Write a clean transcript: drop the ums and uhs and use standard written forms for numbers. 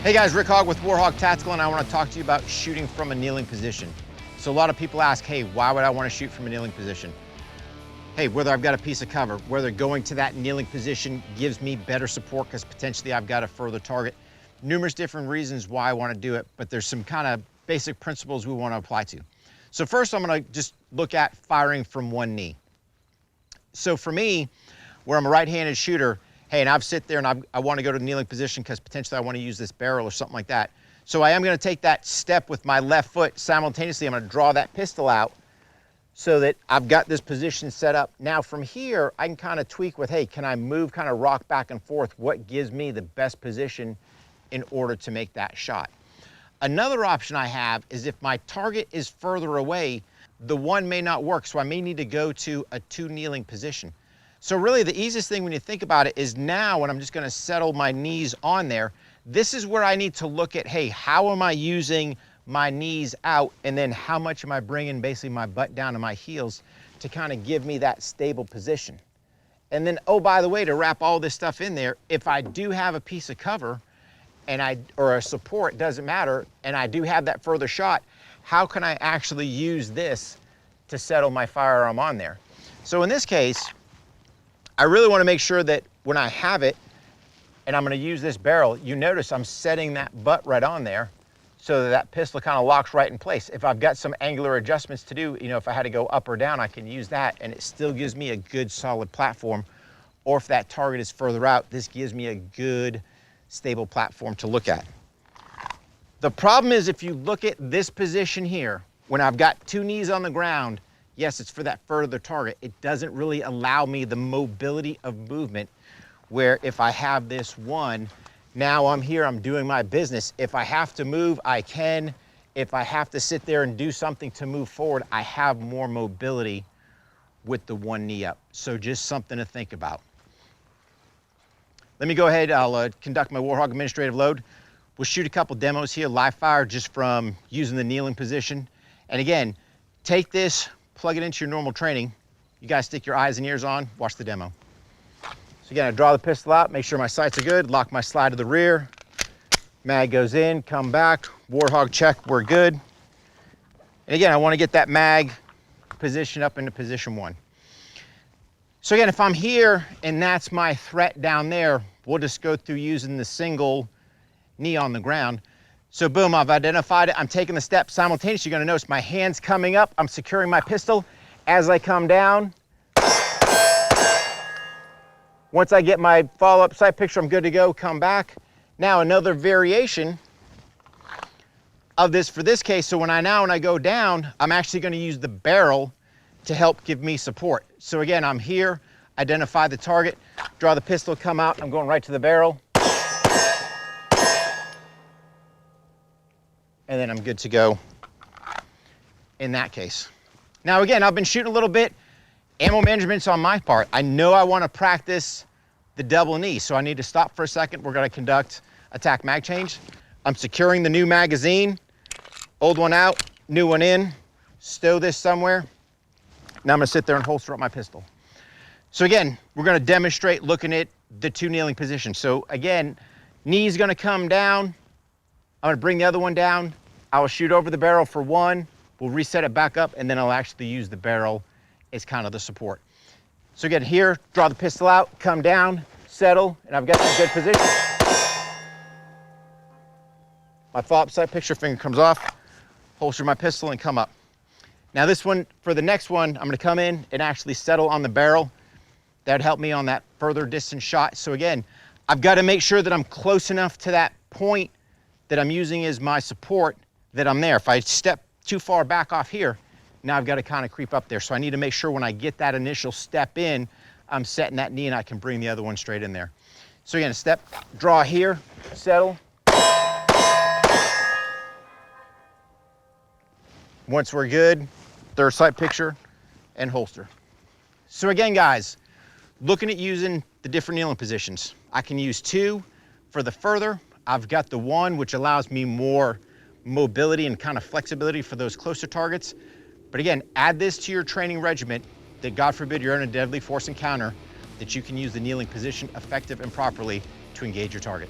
Hey guys, Rick Hogg with War HOGG Tactical, and I want to talk to you about shooting from a kneeling position. So a lot of people ask, hey, why would I want to shoot from a kneeling position? Hey, whether I've got a piece of cover, whether going to that kneeling position gives me better support because potentially I've got a further target. Numerous different reasons why I want to do it, but there's some kind of basic principles we want to apply to. So first, I'm going to just look at firing from one knee. So for me, where I'm a right-handed shooter, hey, and I've sit there and I want to go to the kneeling position because potentially I want to use this barrel or something like that. So I am going to take that step with my left foot. Simultaneously, I'm going to draw that pistol out so that I've got this position set up. Now from here, I can kind of tweak with, hey, can I move, kind of rock back and forth? What gives me the best position in order to make that shot? Another option I have is if my target is further away, the one may not work, so I may need to go to a two kneeling position. So really the easiest thing when you think about it is now when I'm just going to settle my knees on there, this is where I need to look at, hey, how am I using my knees out, and then how much am I bringing basically my butt down to my heels to kind of give me that stable position. And then, oh, by the way, to wrap all this stuff in there, if I do have a piece of cover or a support, doesn't matter, and I do have that further shot, how can I actually use this to settle my firearm on there? So in this case, I really want to make sure that when I have it and I'm going to use this barrel, you notice I'm setting that butt right on there so that that pistol kind of locks right in place. If I've got some angular adjustments to do, you know, if I had to go up or down, I can use that and it still gives me a good solid platform. Or if that target is further out, this gives me a good stable platform to look at. The problem is if you look at this position here, when I've got two knees on the ground, yes, it's for that further target. It doesn't really allow me the mobility of movement where if I have this one, now I'm here, I'm doing my business. If I have to move, I can. If I have to sit there and do something to move forward, I have more mobility with the one knee up. So just something to think about. Let me go ahead, I'll conduct my War HOGG administrative load. We'll shoot a couple demos here, live fire, just from using the kneeling position. And again, take this, plug it into your normal training. You guys stick your eyes and ears on, watch the demo. So again, I draw the pistol out, make sure my sights are good, lock my slide to the rear. Mag goes in, come back, War HOGG check, we're good. And again, I want to get that mag position up into position one. So again, if I'm here and that's my threat down there, we'll just go through using the single knee on the ground. So boom, I've identified it. I'm taking the step simultaneously. You're gonna notice my hands coming up. I'm securing my pistol. As I come down, once I get my follow-up sight picture, I'm good to go, come back. Now another variation of this for this case. So when I go down, I'm actually gonna use the barrel to help give me support. So again, I'm here, identify the target, draw the pistol, come out, I'm going right to the barrel. And then I'm good to go in that case. Now again, I've been shooting a little bit. Ammo management's on my part. I know I want to practice the double knee, so I need to stop for a second. We're going to conduct a tac mag change. I'm securing the new magazine, old one out, new one in, stow this somewhere. Now I'm going to sit there and holster up my pistol. So again, we're going to demonstrate looking at the two kneeling positions. So again, knee's going to come down. I'm going to bring the other one down. I will shoot over the barrel for one. We'll reset it back up, and then I'll actually use the barrel as kind of the support. So again, here, draw the pistol out, come down, settle, and I've got some good position. My follow-up sight picture finger comes off, holster my pistol, and come up. Now this one, for the next one, I'm going to come in and actually settle on the barrel. That would help me on that further distance shot. So again, I've got to make sure that I'm close enough to that point that I'm using as my support that I'm there. If I step too far back off here, now I've got to kind of creep up there. So I need to make sure when I get that initial step in, I'm setting that knee and I can bring the other one straight in there. So again, step, draw here, settle. Once we're good, third sight picture and holster. So again, guys, looking at using the different kneeling positions. I can use two for the further. I've got the one which allows me more mobility and kind of flexibility for those closer targets. But again, add this to your training regimen that God forbid you're in a deadly force encounter, that you can use the kneeling position effective and properly to engage your target.